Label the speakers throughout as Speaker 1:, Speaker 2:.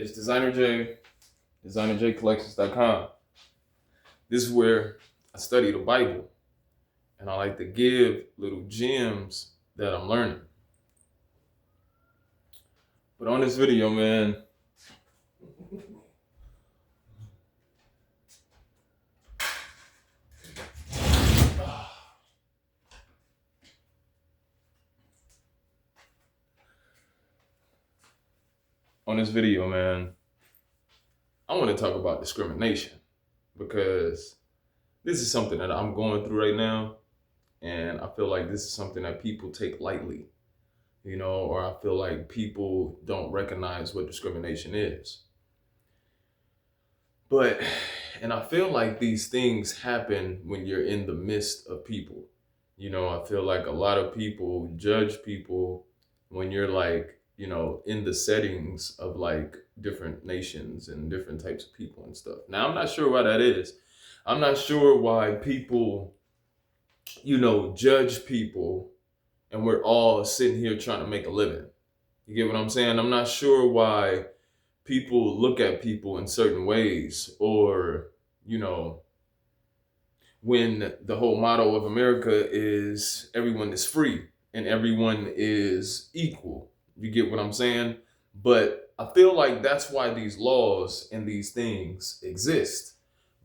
Speaker 1: It's Dezignerjay, Dezignerjaycollections.com. This is where I study the Bible, and I like to give little gems that I'm learning. But on this video, man, I want to talk about discrimination because this is something that I'm going through right now, and I feel like this is something that people take lightly, or I feel like people don't recognize what discrimination is. And I feel like these things happen when you're in the midst of people. I feel like a lot of people judge people when you're in the settings of different nations and different types of people and stuff. Now, I'm not sure why that is. I'm not sure why people, judge people and we're all sitting here trying to make a living. You get what I'm saying? I'm not sure why people look at people in certain ways, or, when the whole motto of America is everyone is free and everyone is equal. You get what I'm saying? But I feel like that's why these laws and these things exist,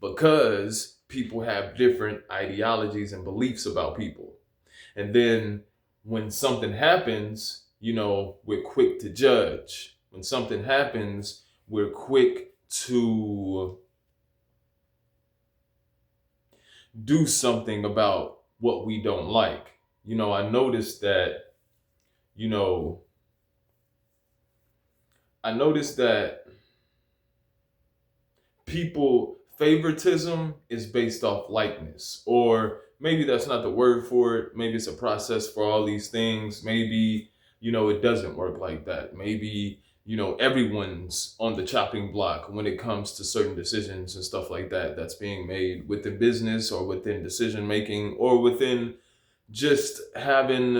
Speaker 1: because people have different ideologies and beliefs about people. And then when something happens, we're quick to judge. When something happens, we're quick to do something about what we don't like. I noticed that, people favoritism is based off likeness, or maybe that's not the word for it. Maybe it's a process for all these things. Maybe, it doesn't work like that. Maybe, everyone's on the chopping block when it comes to certain decisions and stuff like that that's being made within business or within decision making or within just having,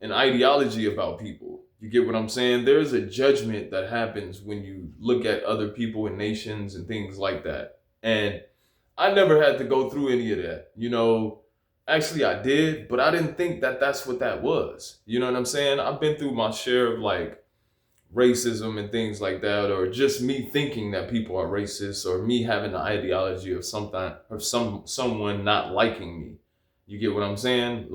Speaker 1: an ideology about people. You get what I'm saying? There's a judgment that happens when you look at other people and nations and things like that. And I never had to go through any of that. Actually I did, but I didn't think that that's what that was. You know what I'm saying? I've been through my share of racism and things like that, or just me thinking that people are racist, or me having the ideology of something or someone not liking me. You get what I'm saying?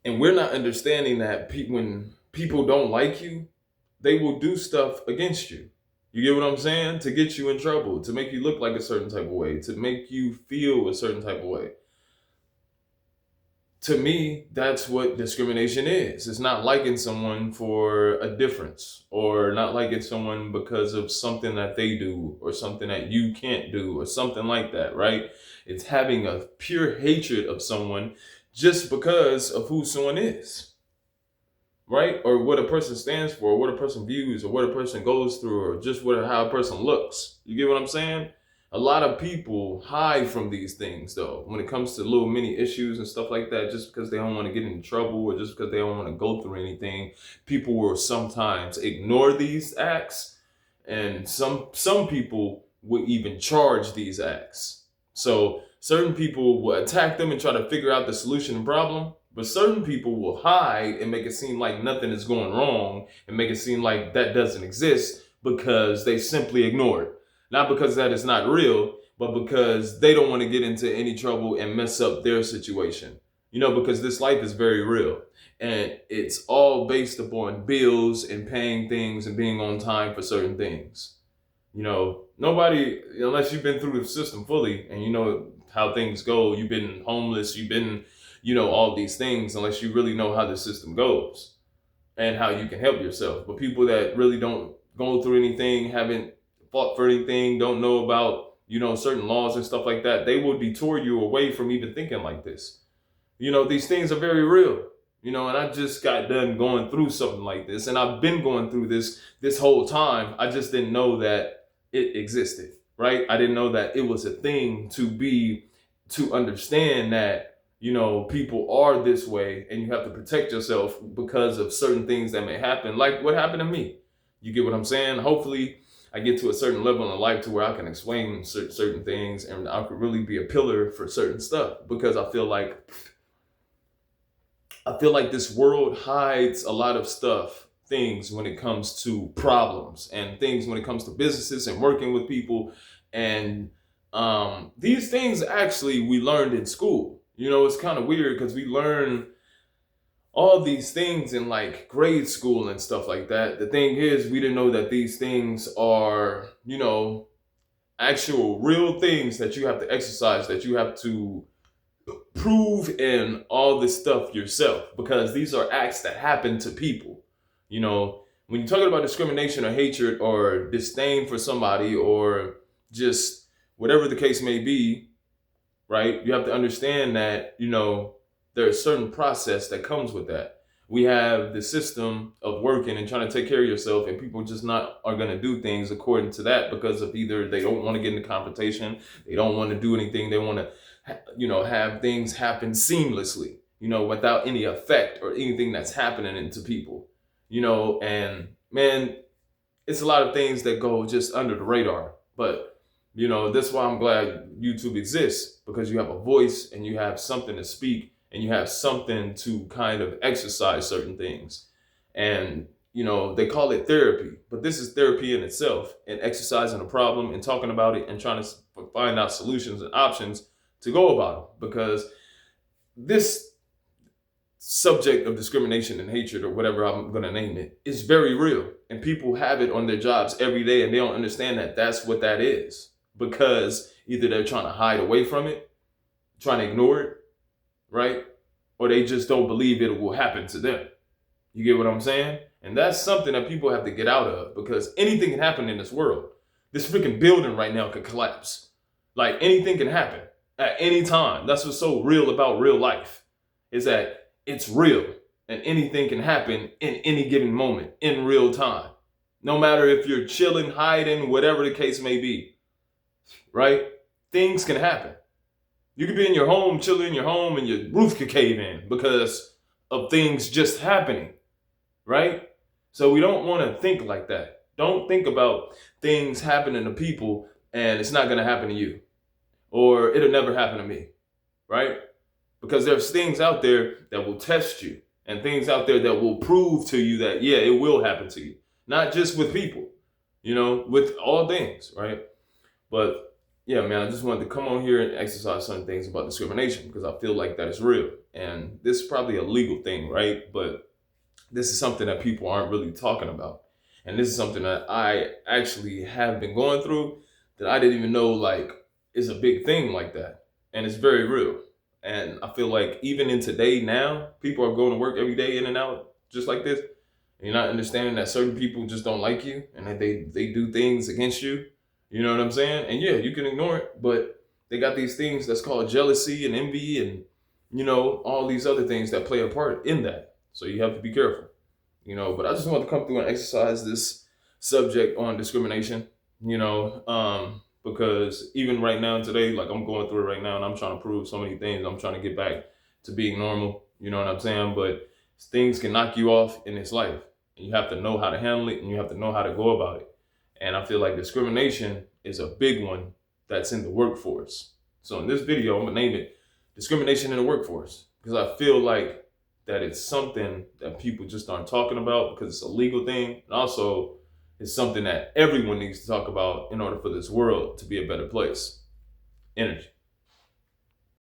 Speaker 1: And we're not understanding that when people don't like you, they will do stuff against you. You get what I'm saying? To get you in trouble, to make you look like a certain type of way, to make you feel a certain type of way. To me, that's what discrimination is. It's not liking someone for a difference, or not liking someone because of something that they do or something that you can't do or something like that, right? It's having a pure hatred of someone just because of who someone is, right? Or what a person stands for, or what a person views, or what a person goes through, or just how a person looks. You get what I'm saying? A lot of people hide from these things, though, when it comes to little mini issues and stuff like that, just because they don't want to get into trouble, or just because they don't want to go through anything. People will sometimes ignore these acts, and some people will even charge these acts. So certain people will attack them and try to figure out the solution and problem, but certain people will hide and make it seem like nothing is going wrong and make it seem like that doesn't exist, because they simply ignore it. Not because that is not real, but because they don't want to get into any trouble and mess up their situation. Because this life is very real, and it's all based upon bills and paying things and being on time for certain things. Nobody, unless you've been through the system fully and you know how things go, you've been homeless, you've been, all these things, unless you really know how the system goes and how you can help yourself. But people that really don't go through anything, haven't fought for anything, don't know about, certain laws and stuff like that, they will detour you away from even thinking like this. These things are very real. And I just got done going through something like this, and I've been going through this whole time. I just didn't know that it existed, right? I didn't know that it was a thing to understand that people are this way and you have to protect yourself because of certain things that may happen, like what happened to me. You get what I'm saying? Hopefully I get to a certain level in life to where I can explain certain things and I could really be a pillar for certain stuff, because I feel like this world hides a lot of things when it comes to problems and things when it comes to businesses and working with people. And these things actually we learned in school. It's kind of weird because we learn all these things in like grade school and stuff like that. The thing is, we didn't know that these things are, actual real things that you have to exercise, that you have to prove in all this stuff yourself, because these are acts that happen to people. When you're talking about discrimination or hatred or disdain for somebody or just whatever the case may be, right? You have to understand that, there's a certain process that comes with that. We have the system of working and trying to take care of yourself, and people just are going to do things according to that because of either they don't want to get into confrontation, they don't want to do anything, they want to have things happen seamlessly, without any effect or anything that's happening into people, and man, it's a lot of things that go just under the radar. But, that's why I'm glad YouTube exists, because you have a voice and you have something to speak and you have something to kind of exercise certain things. And, they call it therapy, but this is therapy in itself, and exercising a problem and talking about it and trying to find out solutions and options to go about it, because this subject of discrimination and hatred, or whatever I'm going to name it, is very real, and people have it on their jobs every day, and they don't understand that that's what that is, because either they're trying to hide away from it, trying to ignore it, right? Or they just don't believe it will happen to them. You get what I'm saying? And that's something that people have to get out of, because anything can happen in this world. This freaking building right now could collapse. Like, anything can happen at any time. That's what's so real about real life, is that it's real and anything can happen in any given moment in real time. No matter if you're chilling, hiding, whatever the case may be, right? Things can happen. You could be in your home, chilling in your home, and your roof could cave in because of things just happening, right? So we don't want to think like that. Don't think about things happening to people and it's not going to happen to you, or it'll never happen to me, right? Because there's things out there that will test you, and things out there that will prove to you that, yeah, it will happen to you. Not just with people, with all things, right? But yeah, man, I just wanted to come on here and exercise some things about discrimination, because I feel like that is real. And this is probably a legal thing, right? But this is something that people aren't really talking about. And this is something that I actually have been going through that I didn't even know, like, is a big thing like that. And it's very real. And I feel like even in today now, people are going to work every day in and out just like this. And you're not understanding that certain people just don't like you and that they do things against you. You know what I'm saying? And yeah, you can ignore it, but they got these things that's called jealousy and envy and, all these other things that play a part in that. So you have to be careful, but I just wanted to come through and exercise this subject on discrimination, because even right now today, like, I'm going through it right now and I'm trying to prove so many things. I'm trying to get back to being normal, you know what I'm saying? But things can knock you off in this life, and you have to know how to handle it, and you have to know how to go about it. And I feel like discrimination is a big one that's in the workforce. So in this video, I'm gonna name it Discrimination in the Workforce, because I feel like that it's something that people just aren't talking about because it's a legal thing. And also, it's something that everyone needs to talk about in order for this world to be a better place. Energy.